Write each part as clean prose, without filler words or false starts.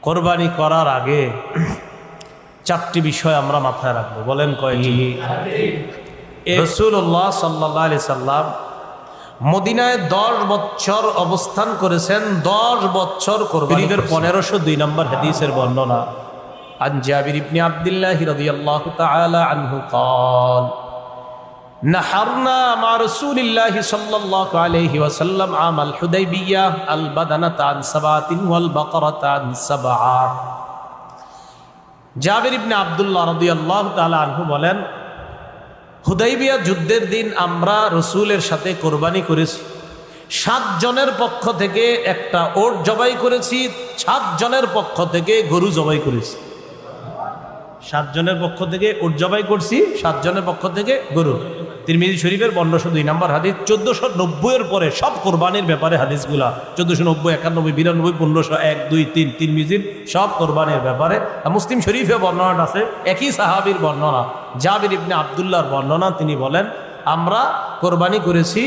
কোরবানি করার আগে চারটি বিষয় আমরা মাথায় রাখবো। বলেন কয়টি? রাসূলুল্লাহ সাল্লাল্লাহু আলাইহি সাল্লাম মদিনায় 10 বছর অবস্থান করেছেন। 10 বছর কোরবানির 1502 নম্বর হাদিসের বর্ণনা। আন জাবির ইবনে আব্দুল্লাহ রাদিয়াল্লাহু তাআলা আনহু قال نحرنا مع رسول الله صلى الله عليه وسلم عام الحديبية البدنة عن 7 والبقرة عن 7। জাবির ইবনে আব্দুল্লাহ রাদিয়াল্লাহু তাআলা আনহু বলেন, হুদাইবিয়া যুদ্ধের দিন আমরা রসুলের সাথে কোরবানি করেছি। 7 জনের পক্ষ থেকে একটা ওট জবাই করেছি, 7 জনের পক্ষ থেকে গরু জবাই করেছি। 7 জনের পক্ষ থেকে ওট জবাই করছি, 7 জনের পক্ষ থেকে গরু। তিরমিজি শরীফের 1502 নম্বর হাদিস। 1490 এর পরে সব কোরবানির ব্যাপারে হাদিসগুলা 1490, 91, 92, 1500, 1, 2, 3 তিরমিজির সব কোরবানির ব্যাপারে। মুসলিম শরীফে বর্ণনা আছে, একই সাহাবীর বর্ণনা, জাবির ইবনে আব্দুল্লাহর বর্ণনা। তিনি বলেন, আমরা কোরবানি করেছি,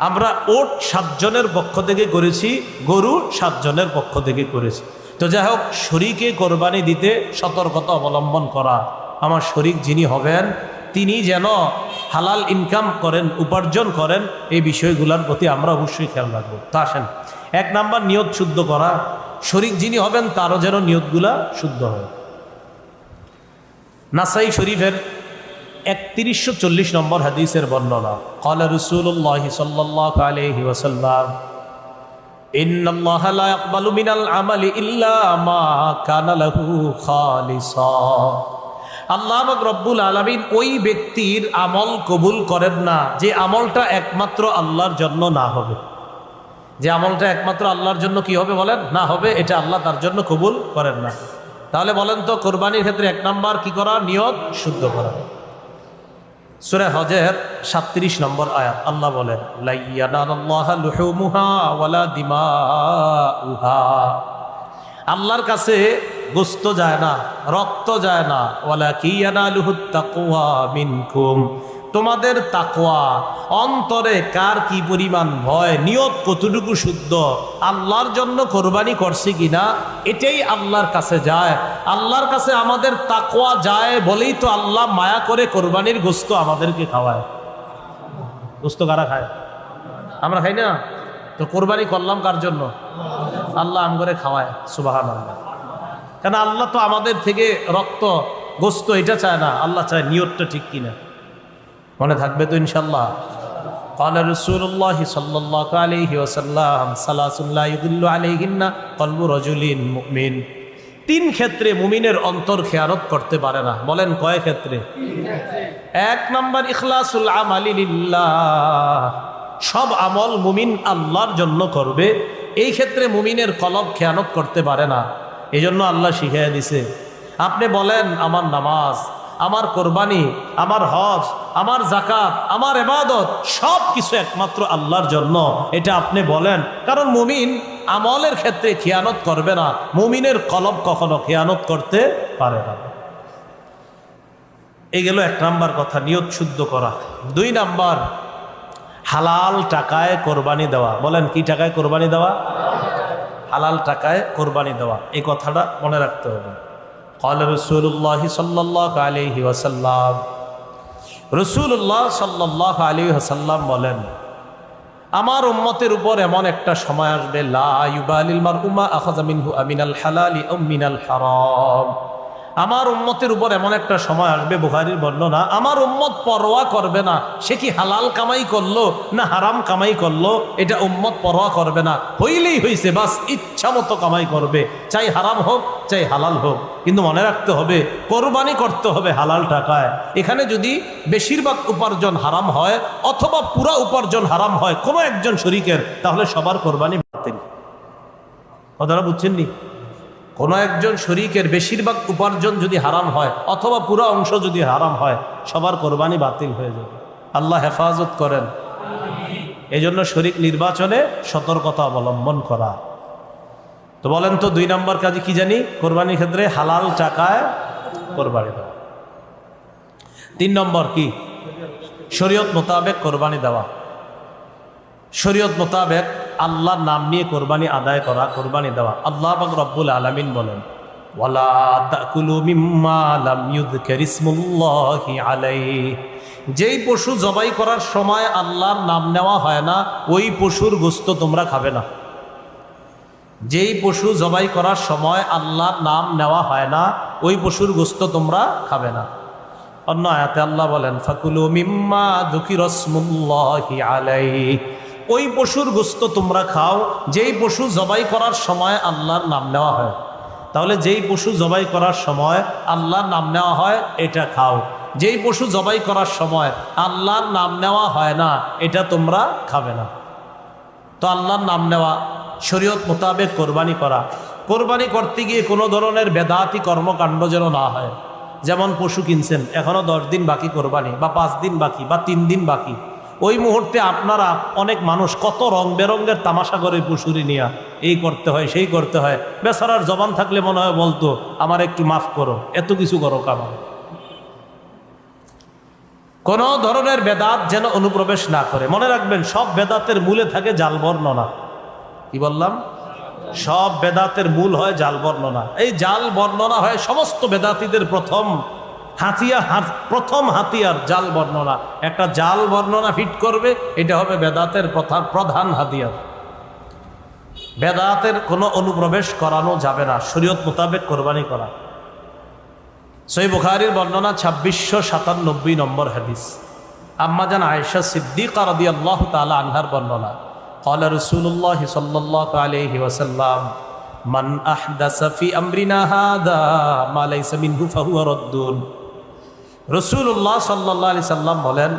আমরা ওট 7 জনের পক্ষ থেকে করেছি, গরু 7 জনের পক্ষ থেকে করেছি। তো যাই হোক, শরীকে কোরবানি দিতে সতর্কতা অবলম্বন করা। আমার শরীক যিনি হবেন তিনি যেন হালাল ইনকাম করেন, উপার্জন করেন, এই বিষয়গুলোর প্রতি আমরা অবশ্যই খেয়াল রাখবো। তা আসেন, 1 নাম্বার নিয়ত শুদ্ধ করা। শরীক যিনি হবেন তারও যেন নিয়তগুলা শুদ্ধ হয়। নাসাই শরীফের 3140 নম্বর হাদিসের বর্ণনা। ক্বালা রাসূলুল্লাহ সাল্লাল্লাহু আলাইহি ওয়াসাল্লাম, ইন্নাল্লাহা লা ইয়াকবালু মিনাল আমালি ইল্লা মা কানা লাহু খালিসা। আল্লাহ রব্বুল আলামিন ওই ব্যক্তির আমল কবুল করেন না যে আমলটা একমাত্র আল্লাহর জন্য না হবে। যে আমলটা একমাত্র আল্লাহর জন্য কি হবে বলেন? না হবে, এটা আল্লাহ তার জন্য কবুল করেন না। তাহলে বলেন তো, কোরবানির ক্ষেত্রে 1 নাম্বার কি করা? নিয়ত শুদ্ধ করা। সূরা হজের 37 নম্বর আয়াত আল্লাহ বলেন, লা ইয়ানালুল্লাহা লুহুমুহা ওয়ালা দিমাউহা। আল্লাহর কাছে গোস্ত যায় না, রক্ত যায় না। ওয়ালাকিন ইয়ানালুহুত তাকওয়া মিনকুম। তোমাদের তাকওয়া, অন্তরে কার কি পরিমাণ ভয়, নিয়ত কতটুকু শুদ্ধ, আল্লাহর জন্য কোরবানি করছি কিনা, এটাই আল্লাহর কাছে যায়। আল্লাহর কাছে আমাদের তাকওয়া যায় বলেই তো আল্লাহ মায়া করে কোরবানির গোস্ত আমাদেরকে খাওয়ায়। গোস্ত কারা খায়? আমরা খাই না। তো কোরবানি করলাম কার জন্য? আল্লাহ আমগরে খাওয়ায়। সুবহানাল্লাহ। কেন? আল্লাহ তো আমাদের থেকে রক্ত, গোস্ত এটা চায় না, আল্লাহ চায় নিয়তটা ঠিক কিনা। মনে থাকবে তো ইনশাল্লাহ? قال رسول الله صلى الله عليه وسلم ثلاث لا يضل عليهن قلب رجل مؤمن। 3 ক্ষেত্রে মুমিনের অন্তর খেয়ানত করতে পারে না। বলেন কয় ক্ষেত্রে? 1 নাম্বার ইখলাসুল আমালি লিল্লাহ। সব আমল মুমিন আল্লাহর জন্য করবে, এই ক্ষেত্রে মুমিনের কলব খেয়ানত করতে পারে না। এই জন্য আল্লাহ শিখিয়ে দিছে। আপনি বলেন, আমার নামাজ, আমার কোরবানি, আমার হজ, আমার যাকাত, আমার ইবাদত সব কিছু একমাত্র আল্লাহর জন্য, এটা আপনি বলেন। কারণ মুমিন আমলের ক্ষেত্রে খেয়ানত করবে না, মুমিনের কলব কখনো খেয়ানত করতে পারে না। এই গেল 1 নাম্বার কথা, নিয়ত শুদ্ধ করা। 2 নাম্বার, হালাল টাকায় কোরবানি দেওয়া। বলেন কি টাকায় কোরবানি দেওয়া? হালাল টাকায় কোরবানি দেওয়া। এই কথাটা মনে রাখতে হবে। قال رسول الله صلى الله عليه وسلم, রাসূলুল্লাহ সাল্লাল্লাহু আলাইহি ওয়াসাল্লাম বলেন, আমার উম্মতের উপর এমন একটা সময় আসবে, লা ইউবালিল মারউ মা আখাযা মিনহু আমিনাল হালালি আও মিনাল হারাম। আমার উম্মতের উপর এমন একটা সময় আসবে, বুখারীর বর্ণনা, আমার উম্মত পরোয়া করবে না সে কি হালাল কামাই করলো না হারাম কামাই করলো, এটা উম্মত পরোয়া করবে না। হইলেই হইছে, বাস ইচ্ছা মতো কামাই করবে, চাই হারাম হোক চাই হালাল হোক। কিন্তু মনে রাখতে হবে, কোরবানি করতে হবে হালাল টাকায়। এখানে যদি বেশিরভাগ উপার্জন হারাম হয় অথবা পুরা উপার্জন হারাম হয় কোনো একজন শরীকের, তাহলে সবার কোরবানি বাতিল। কথাটা বুঝছেন নি? কোনো একজন শরীকের বেশিরভাগ উপার্জন যদি হারাম হয় অথবা পুরো অংশ যদি হারাম হয়, সবার কোরবানি বাতিল হয়ে যাবে। আল্লাহ হেফাজত করেন। এই জন্য শরীক নির্বাচনে সতর্কতা অবলম্বন করা। তো বলেন তো 2 নাম্বার কাজে কি জানি? কোরবানির ক্ষেত্রে হালাল টাকায় কোরবানি দেওয়া। 3 নম্বর কি? শরীয়ত মোতাবেক কোরবানি দেওয়া। শরীয়ত মোতাবেক আল্লাহর নাম নিয়ে কোরবানি আদায় করা, কোরবানি দেওয়া। আল্লাহ পাক রব্বুল আলামিন বলেন, ওয়ালা তাকুলু মিম্মা লাম ইউযকার ইসমুল্লাহি আলাইহি, যেই পশু জবাই করার সময় আল্লাহর নাম নেওয়া হয় না ওই পশুর গোশত তোমরা খাবে না। যেই পশু জবাই করার সময় আল্লাহর নাম নেওয়া হয় না ওই পশুর গোশত তোমরা খাবে না। অন্য আয়াতে আল্লাহ বলেন, ফাকুলু মিম্মা যুকিরা ইসমুল্লাহি আলাইহি, ওই পশুর গোশত তোমরা খাও যেই পশু জবাই করার সময় আল্লাহর নাম নেওয়া হয়। তাহলে যেই পশু জবাই করার সময় আল্লাহর নাম নেওয়া হয় এটা খাও, যেই পশু জবাই করার সময় আল্লাহর নাম নেওয়া হয় না এটা তোমরা খাবে না। তো আল্লাহর নাম নেওয়া, শরীয়ত মোতাবেক কোরবানি করা, কোরবানি করতে গিয়ে কোনো ধরনের বেদাতি কর্মকাণ্ড যেন না হয়। যেমন পশু কিনছেন, এখনো 10 দিন বাকি কোরবানি, বা 5 দিন বাকি, বা 3 দিন বাকি, ওই মুহূর্তে আপনারা অনেক মানুষ কত রং বেরঙ্গের তামাশা করে পশুরি নিয়ে এই করতে হয় সেই করতে হয়। বেচারার জবান থাকলে মনে হয় বলতো, আমার একটু মাফ করো, এত কিছু করো কামাল। কোন ধরনের বেদাত যেন অনুপ্রবেশ না করে। মনে রাখবেন, সব বেদাতের মূলে থাকে জাল বর্ণনা। কি বললাম? সব বেদাতের মূল হয় জাল বর্ণনা। এই জাল বর্ণনা হয় সমস্ত বেদাতীদের প্রথম হাতিয়ার জাল বর্ণনা। একটা জাল বর্ণনা ফিট করবে, এটা হবে বেদাতের প্রধান হাতিয়ার। বেদাতের কোনো অনুপ্রবেশ করানো যাবে না, শরীয়ত মোতাবেক কোরবানি করা। সহিহ বুখারীর বর্ণনা 2697 নম্বর হাদিস। আম্মাজান আয়েশা সিদ্দিকা রাদিয়াল্লাহু তাআলা আনহার বর্ণনা, ক্বালা রাসূলুল্লাহ সাল্লাল্লাহু আলাইহি ওয়াসাল্লাম, মান আহদাসা ফি আমরিনা হাদা মা লাইসা মিনহু ফাহুয়া রাদ্দুন। রাসূলুল্লাহ সাল্লাল্লাহু আলাইহি সাল্লাম বলেন,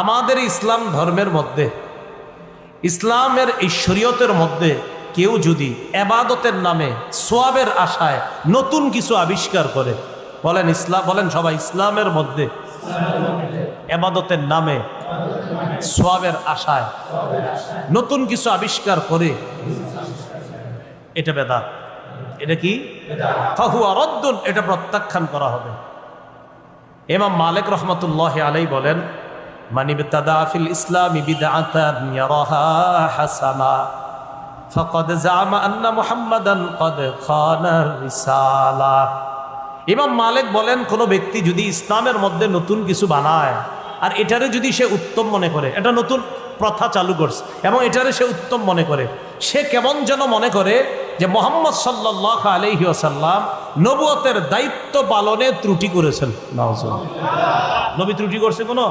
আমাদের ইসলাম ধর্মের মধ্যে, ইসলামের এই শরীয়তের মধ্যে কেউ যদি ইবাদতের নামে সওয়াবের আশায় নতুন কিছু আবিষ্কার করে, বলেন সবাই, ইসলামের মধ্যে ইবাদতের নামে সওয়াবের আশায় নতুন কিছু আবিষ্কার করে, এটা বেদাত। এটা কি? ফাহুয়া রাদ্দুন, এটা প্রত্যাখ্যান করা হবে। ইমাম মালিক রাহমাতুল্লাহি আলাইহি বলেন, মান ইবতাদা ফিল ইসলামি বিদআতান ইয়ারাহা হাসানা ফাকাদ জামা আন্না মুহাম্মাদান ক্বাদ খানা রিসালা। ইমাম মালিক বলেন, কোন ব্যক্তি যদি ইসলামের মধ্যে নতুন কিছু বানায় আর এটারে যদি সে উত্তম মনে করে, এটা নতুন প্রথা চালু করছে এবং এটারে সে উত্তম মনে করে, সে কেমন যেন মনে করে যে মুহাম্মদ সাল্লাল্লাহু আলাইহি ওয়াসাল্লাম নবুয়তের দায়িত্ব পালনে ত্রুটি করেছেন। নবী ত্রুটি করছে? কোনো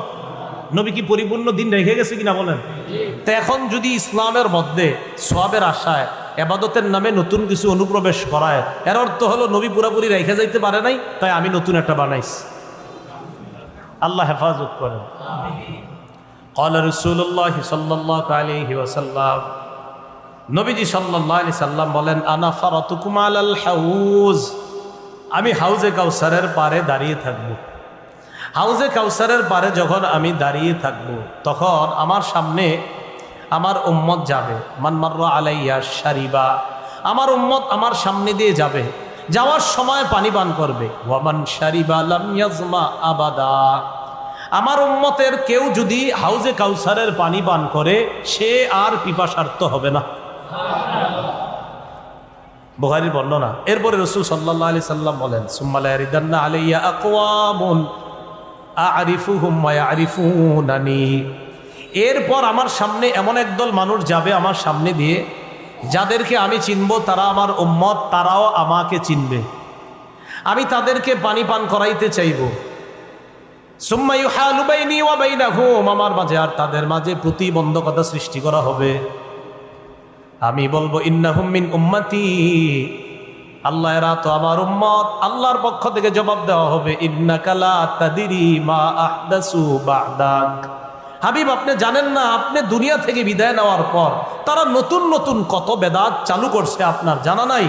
নবী কি পরিপূর্ণ দিন রেখে গেছে কিনা বলেন? তো এখন যদি ইসলামের মধ্যে সওয়াবের আশায় ইবাদতের নামে নতুন কিছু অনুপ্রবেশ করায়, এর অর্থ হলো নবী পুরোপুরি রেখে যাইতে পারে নাই, তাই আমি নতুন একটা বানাইছি। আল্লাহ হেফাজত করেন। ক্বালা রাসূলুল্লাহ সাল্লাল্লাহু আলাইহি ওয়াসাল্লাম, নবীজি সাল্লাল্লাহু আলাইহি সাল্লাম বলেন, আনা ফারাতুকুম আলাল হাউজ, আমি হাউজে কাউসারের পারে দাঁড়িয়ে থাকব। হাউজে কাউসারের পারে যখন আমি দাঁড়িয়ে থাকব, তখন আমার সামনে আমার উম্মত যাবে। মান মাররা আলাইয়া শারিবা, আমার উম্মত আমার সামনে দিয়ে যাবে, যাওয়ার সময় পানি পান করবে। ওয়ামান শারিবা লাম ইয়াজমা আবাদা, আমার উম্মতের কেউ যদি হাউজে কাউসারের পানি পান করে সে আর পিপাসার্ত হবে না। বুখারীর বর্ণনা। এরপরে রাসূল সাল্লাল্লাহু আলাইহি সাল্লাম বলেন, সুম্মা লা ইয়ারিদান্না আলাইয়া আকওয়ামুন আ'রিফুহুম ওয়া ইয়া'রিফুনানি, এরপর আমার সামনে এমন একদল মানুষ যাবে আমার সামনে দিয়ে, যাদেরকে আমি চিনব, তারা আমার উম্মত, তারাও আমাকে চিনবে। আমি তাদেরকে পানি পান করাইতে চাইব। সুম্মা ইউহালু বাইনি ওয়া বাইনাহুম, আমার মাঝে আর তাদের মাঝে প্রতিবন্ধকতা সৃষ্টি করা হবে। আমি বলবো, ইন্নাহুম মিন উম্মতি, আল্লাহ এরা তো আমার উম্মত। আল্লাহর পক্ষ থেকে জবাব দেওয়া হবে, ইন্নাকা লা তাদরি মা আহদাসু বা'দাক, হাবিব আপনি জানেন না, আপনি দুনিয়া থেকে বিদায় নেওয়ার পর তারা নতুন নতুন কত বেদাত চালু করছে, আপনার জানা নাই।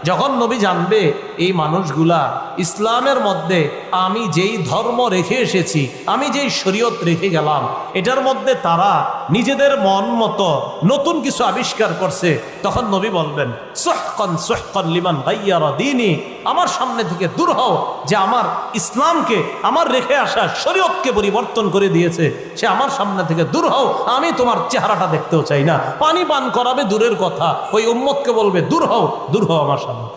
যখন নবী জানবে এই মানুষগুলা ইসলামের মধ্যে আমি যেই ধর্ম রেখে এসেছি, আমি যেই শরীয়ত রেখে গেলাম, এটার মধ্যে তারা নিজেদের মন মতো নতুন কিছু আবিষ্কার করছে, তখন নবী বলবেন সুহকান সুহকান লিমান গায়্যারা দীনি, আমার সামনে থেকে দূর হও, যে আমার ইসলামকে, আমার রেখে আসা শরীয়তকে পরিবর্তন করে দিয়েছে, সে আমার সামনে থেকে দূর হও, আমি তোমার চেহারাটা দেখতেও চাই না। পানি পান করাবে দূরের কথা, ওই উম্মতকে বলবে দূর হও আমার সামনে।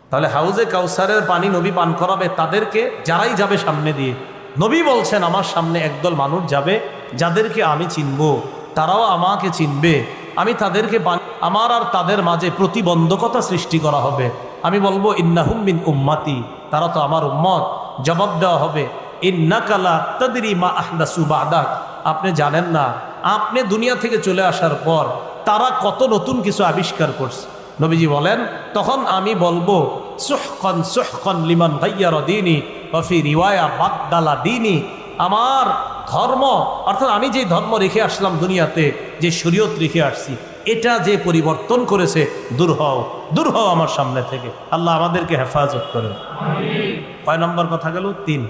তাহলে হাউজে কাউসারের পানি নবী পান করাবে তাদেরকে, যারাই যাবে সামনে দিয়ে। নবী বলছেন আমার সামনে একদল মানুষ যাবে যাদেরকে আমি চিনব, তারাও আমাকে চিনবে, আমি তাদেরকে আমার আর তাদের মাঝে প্রতিবন্ধকতা সৃষ্টি করা হবে। আমি বলবো ইন্নাহুম মিন উম্মতি, তারা তো আমার উম্মত। জবাব দেওয়া হবে ইন্নাকা লা তাদরি মা আহদাসু বাদাক, আপনি জানেন না আপনি দুনিয়া থেকে চলে আসার পর তারা কত নতুন কিছু আবিষ্কার করছে। নবীজি বলেন তখন আমি বলবো সুহকান সুহকান লিমান গায়্যারা দীনি ওয়া ফি রিওয়ায়া বাদদালা দীনি, আমার ধর্ম অর্থাৎ আমি যে ধর্ম রেখে আসলাম দুনিয়াতে, যে শরীয়ত রেখে আসছি, এটা যে পরিবর্তন করেছে, দূর হও আমার সামনে থেকে। আল্লাহ আমাদেরকে হেফাজত করেন। কয় নম্বর কথা গেল? 3,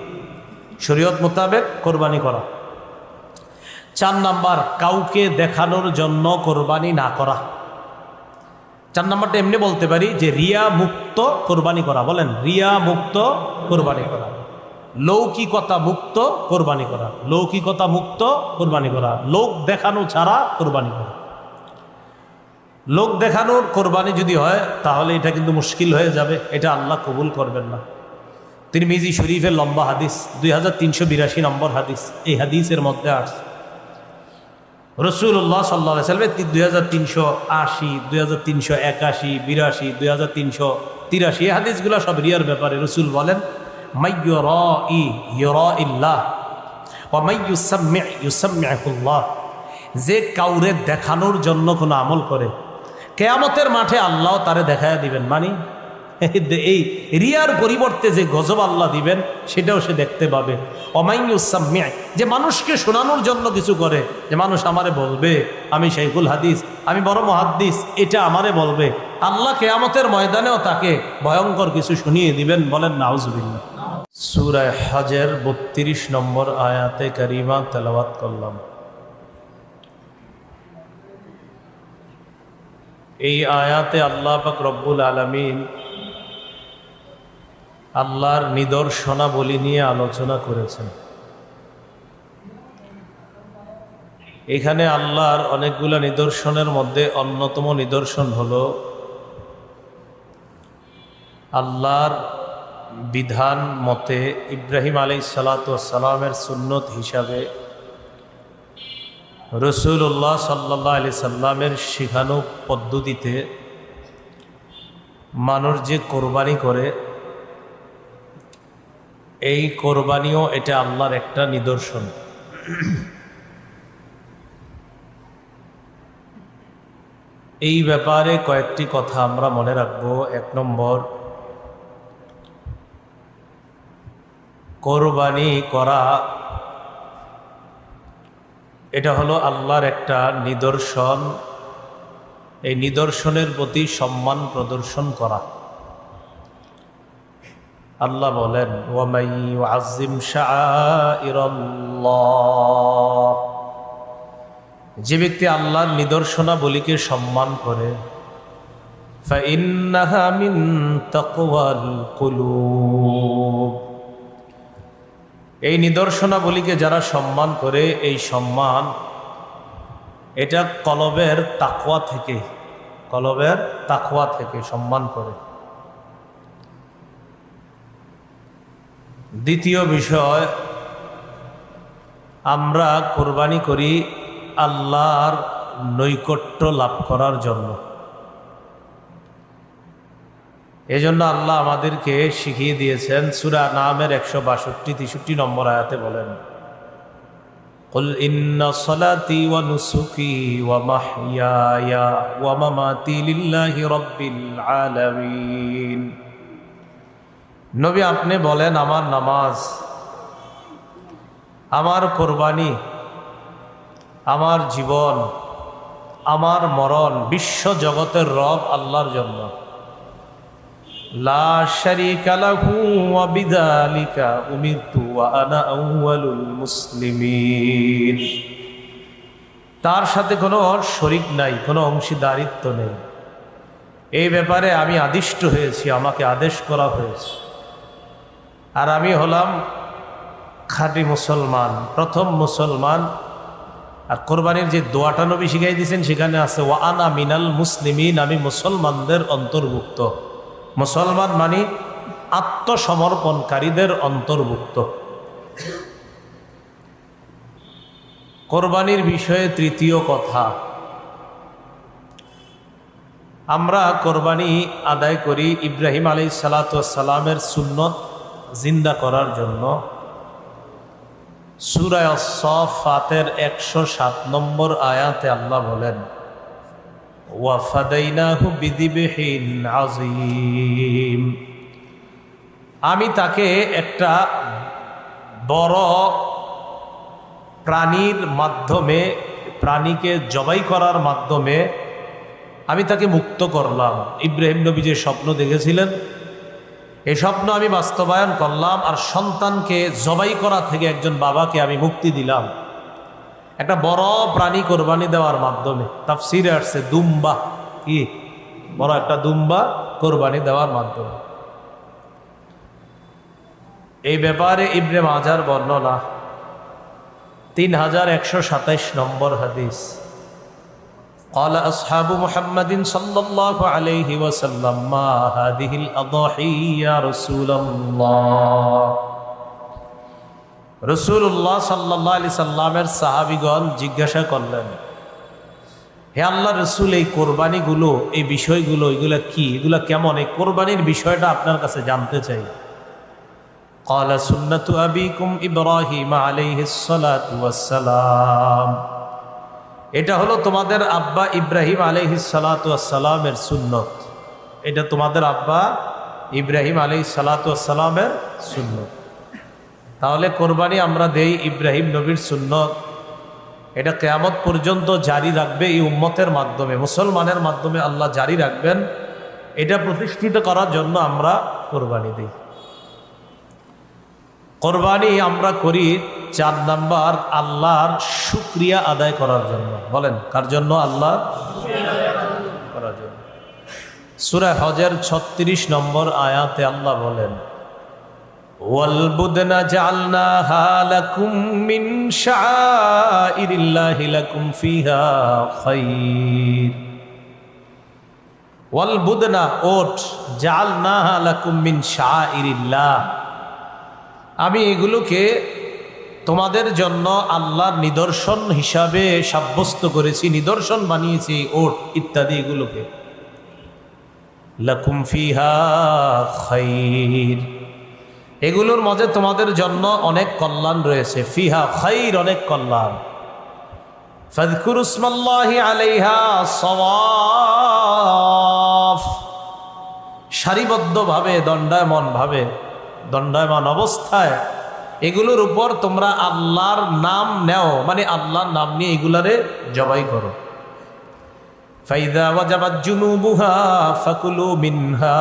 শরীয়ত মোতাবেক কোরবানি করা। 4 নাম্বার, কাউকে দেখানোর জন্য কোরবানি না করা। 4 নাম্বারটা এমনি বলতে পারি যে রিয়া মুক্ত কোরবানি করা। বলেন, রিয়া মুক্ত কোরবানি করা, লৌকিকতা মুক্ত কোরবানি করা, লৌকিকতা মুক্ত কোরবানি করা, লোক দেখানো ছাড়া কোরবানি করা। লোক দেখানোর কোরবানি যদি হয় তাহলে এটা কিন্তু মুশকিল হয়ে যাবে, এটা আল্লাহ কবুল করবেন না। তিরমিজি শরীফের লম্বা হাদিস, 2382 নম্বর হাদিস, এই হাদিসের মধ্যে আসছে রাসূলুল্লাহ সাল্লাল্লাহু আলাইহি ওয়াসাল্লাম 2380, 2381, 82, 2383 এই হাদিসগুলো সব রিয়ার ব্যাপারে। রাসূল বলেন মাইয়ুরাই ইউরাইল্লাহ ওয়া মাইয়ুসাম্মি ইউসাম্মিহুল্লাহ, যে কাউরে দেখানোর জন্য কোনো আমল করে কিয়ামতের মাঠে আল্লাহ তারে দেখায়া দিবেন। মানে এই রিয়ার পরিবর্তে যে গজব আল্লাহ দিবেন সেটাও সে দেখতে পাবে। ওমাইয়ুসাম্মি, যে মানুষকে শোনানোর জন্য কিছু করে, যে মানুষ আমারে বলবে আমি শাইখুল হাদিস, আমি বড় মুহাদ্দিস, এটা আমারে বলবে, আল্লাহ কিয়ামতের ময়দানেও তাকে ভয়ঙ্কর কিছু শুনিয়ে দিবেন। বলেন নাউজুবিল্লাহ। সূরা হজের 32 নম্বর আয়াতে কারিমা তেলাওয়াত করলাম। এই আয়াতে আল্লাহ পাক রব্বুল আলামিন আল্লাহর নিদর্শনাবলী নিয়ে আলোচনা করেছেন। এখানে আল্লাহর অনেকগুলো নিদর্শনের মধ্যে অন্যতম নিদর্শন হলো আল্লাহর বিধান মতে ইব্রাহিম আলাইহিস সালাতু ওয়াস সালামের সুন্নত হিসাবে রাসূলুল্লাহ সাল্লাল্লাহু আলাইহি সাল্লামের শিখানো পদ্ধতিতে মানুষ যে কোরবানি করে, এই কোরবানিও এটা আল্লাহর একটা নিদর্শন। এই ব্যাপারে কয়েকটি কথা আমরা মনে রাখবো। 1 নম্বর, কোরবানি করা এটা হলো আল্লাহর একটা নিদর্শন। এই নিদর্শনের প্রতি সম্মান প্রদর্শন করা। আল্লাহ বলেন ওয়ামাই ইউআযযিম শাআইরাল্লাহ, যে ব্যক্তি আল্লাহর নিদর্শনাবলীকে সম্মান করে, ফাইন্নাহা মিন তাকওয়াল কুলুব, এই নিদর্শনাবলীকে যারা সম্মান করে, এই সম্মান এটা কলবের তাকওয়া থেকে, কলবের তাকওয়া থেকে সম্মান করে। দ্বিতীয় বিষয়, আমরা কোরবানি করি আল্লাহর নৈকট্য লাভ করার জন্য। এজন্য আল্লাহ আমাদেরকে শিখিয়ে দিয়েছেন, সূরা নামের 162-63 নম্বর আয়াতে বলেন কুল ইন্না সলাতি ওয়া নুসুকি ওয়া মাহইয়ায়া ওয়া মামাতি লিল্লাহি রাব্বিল আলামিন। নবী আপনি বলেন, আমার নামাজ, আমার কোরবানি, আমার জীবন, আমার মরণ বিশ্ব জগতের রব আল্লাহর জন্য। লা শারীকা লাহু ওয়া বিযালিকা উমিরতু ওয়া আনা আউয়ালুল মুসলিমিন। তার সাথে কোনো শরীক নাই, কোনো অংশীদারিত্ব নেই। এই ব্যাপারে আমি আদিষ্ট হয়েছি, আমাকে আদেশ করা হয়েছে। আর আমি হলাম খাঁটি মুসলমান, প্রথম মুসলমান। আর কোরবানির যে দোয়াটা নবী শিখাই দিয়েছেন সেখানে আছে ওয়া আনা মিনাল মুসলিমিন, আমি মুসলমানদের অন্তর্ভুক্ত। মুসলমান মানে আত্মসমর্পণকারীদের অন্তর্ভুক্ত। কোরবানির বিষয়ে তৃতীয় কথা, আমরা কোরবানি আদায় করি ইব্রাহিম আলাইহিস সালাতু ওয়াস সালামের সুন্নত জিন্দা করার জন্য। সূরা আস-সাফফাতের 107 নম্বর আয়াতে আল্লাহ বলেন ওয়া ফাদাইনাহু বিযিবহিন আযীম, আমি তাকে একটা বড় প্রাণীর মাধ্যমে, প্রাণীকে জবাই করার মাধ্যমে আমি তাকে মুক্ত করলাম। ইব্রাহিম নবী যে স্বপ্ন দেখেছিলেন এই স্বপ্ন আমি বাস্তবায়ন করলাম, আর সন্তানকে জবাই করা থেকে একজন বাবাকে আমি মুক্তি দিলাম একটা বড় প্রাণী কোরবানি দেওয়ার মাধ্যমে। তাফসীরে আসছে দুম্বা, কি বড় একটা দুম্বা কোরবানি দেওয়ার মাধ্যমে। এই ব্যাপারে ইবনে মাজার বর্ণনা 3127 নম্বর হাদিস। قال أصحاب محمد صلى الله عليه وسلم ما هذه الأضاحي يا رسول الله। রাসূলুল্লাহ সাল্লাল্লাহু আলাইহি সাল্লামের সাহাবীগণ জিজ্ঞাসা করলেন, হে আল্লাহর রাসূল, এই কোরবানিগুলো, এই বিষয়গুলো, এগুলা কি, এগুলা কেমন, এই কোরবানির বিষয়টা আপনার কাছে জানতে চাই। قال سنة أبيكم إبراهيم عليه الصلاة والسلام, এটা হলো তোমাদের আব্বা ইব্রাহিম আলাইহিস সালাতু ওয়াস সালামের সুন্নত। এটা তোমাদের আব্বা ইব্রাহিম আলাইহিস সালাতু ওয়াস সালামের সুন্নত। তাহলে কোরবানি আমরা দেই ইব্রাহিম নবীর সুন্নত, এটা কিয়ামত পর্যন্ত জারি রাখবে এই উম্মতের মাধ্যমে, মুসলমানের মাধ্যমে আল্লাহ জারি রাখবেন। এটা প্রতিষ্ঠিত করার জন্য আমরা কোরবানি দিই। কোরবানি আমরা করি 4 নাম্বার, আল্লাহর শুকরিয়া আদায় করার জন্য। বলেন কার জন্য? আল্লাহ করার জন্য। সূরা হজের 36 নম্বর আয়াতে আল্লাহ বলেন ওয়াল বুদনা জাআলনাহা লাকুম মিন শাআইরিল্লাহি লাকুম ফিহা খায়র। ওয়াল বুদনা, ওট, জাআলনাহা লাকুম মিন শাআইরিল্লাহ, আমি এগুলোকে তোমাদের জন্য আল্লাহর নিদর্শন হিসাবে সাব্যস্ত করেছি, নিদর্শন বানিয়েছি, ওট ইত্যাদি এগুলোকে। লাকুম ফিহা খায়র, এগুলোর মাঝে তোমাদের জন্য অনেক কল্যাণ রয়েছে। ফিহা খায়র, অনেক কল্যাণ। ফাযকুরু ইসমাল্লাহি আলাইহা সাওয়াফ, সারিবদ্ধভাবে, দণ্ডায়মান অবস্থায় এগুলোর উপর তোমরা আল্লাহর নাম নেও, মানে আল্লাহর নাম নিয়ে এগুলারে জবাই করো। ফাইদা ওয়াজাবাত জুনুবুহা ফাকুলু মিনহা,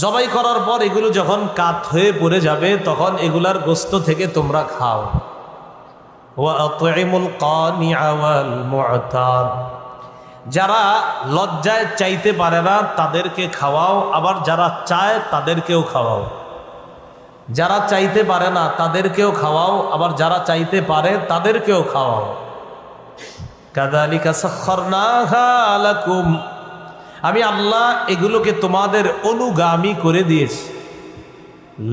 জবাই করার পর এগুলো যখন কাত হয়ে পড়ে যাবে তখন এগুলার গোশত থেকে তোমরা খাও। ওয়া আত'ইমুল কানিআ ওয়াল মু'তার, যারা লজ্জায় চাইতে পারে না তাদেরকে খাওয়াও, আবার যারা চায় তাদেরকেও খাওয়াও। যারা চাইতে পারে না তাদেরকেও খাওয়াও, আবার যারা চাইতে পারে তাদেরকেও খাওয়াও। কাযালিকা সাখখারনাহা লাকুম, আমি আল্লাহ এগুলোকে তোমাদের অনুগামী করে দিয়েছি।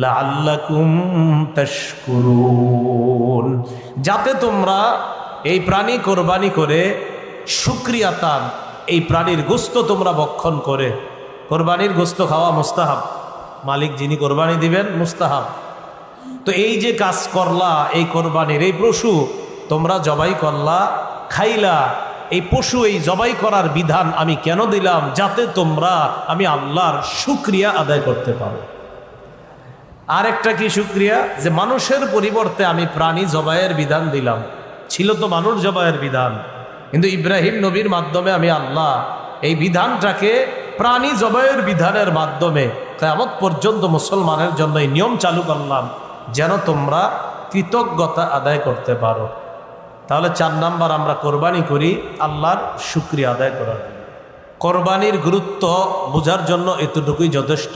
লাআল্লাকুম তাশকুরুন, যাতে তোমরা এই প্রাণী কোরবানি করে শুকরিয়াতান, এই প্রাণীর গোশত তোমরা ভক্ষণ করে, কোরবানির গোশত খাওয়া মুস্তাহাব, মালিক যিনি কোরবানি দিবেন মুস্তাহাব। তো এই যে কাজ করলা, এই কোরবানির এই পশু তোমরা জবাই করলা, খাইলা, এই পশু, এই জবাই করার বিধান আমি কেন দিলাম? যাতে তোমরা আমি আল্লাহর শুকরিয়া আদায় করতে পারো। আরেকটা কি শুকরিয়া? যে মানুষের পরিবর্তে আমি প্রাণী জবাইয়ের বিধান দিলাম। ছিল তো মানুষ জবাইয়ের বিধান, কিন্তু ইব্রাহিম নবীর মাধ্যমে আমি আল্লাহ এই বিধানটাকে প্রাণী জবাইয়ের বিধানের মাধ্যমে কিয়ামত পর্যন্ত মুসলমানের জন্য এই নিয়ম চালু করলাম যেন তোমরা কৃতজ্ঞতা আদায় করতে পারো। তাহলে 4 নাম্বার আমরা কোরবানি করি আল্লাহর শুকরিয়া আদায় করার জন্য। কোরবানির গুরুত্ব বোঝার জন্য এতটুকুই যথেষ্ট।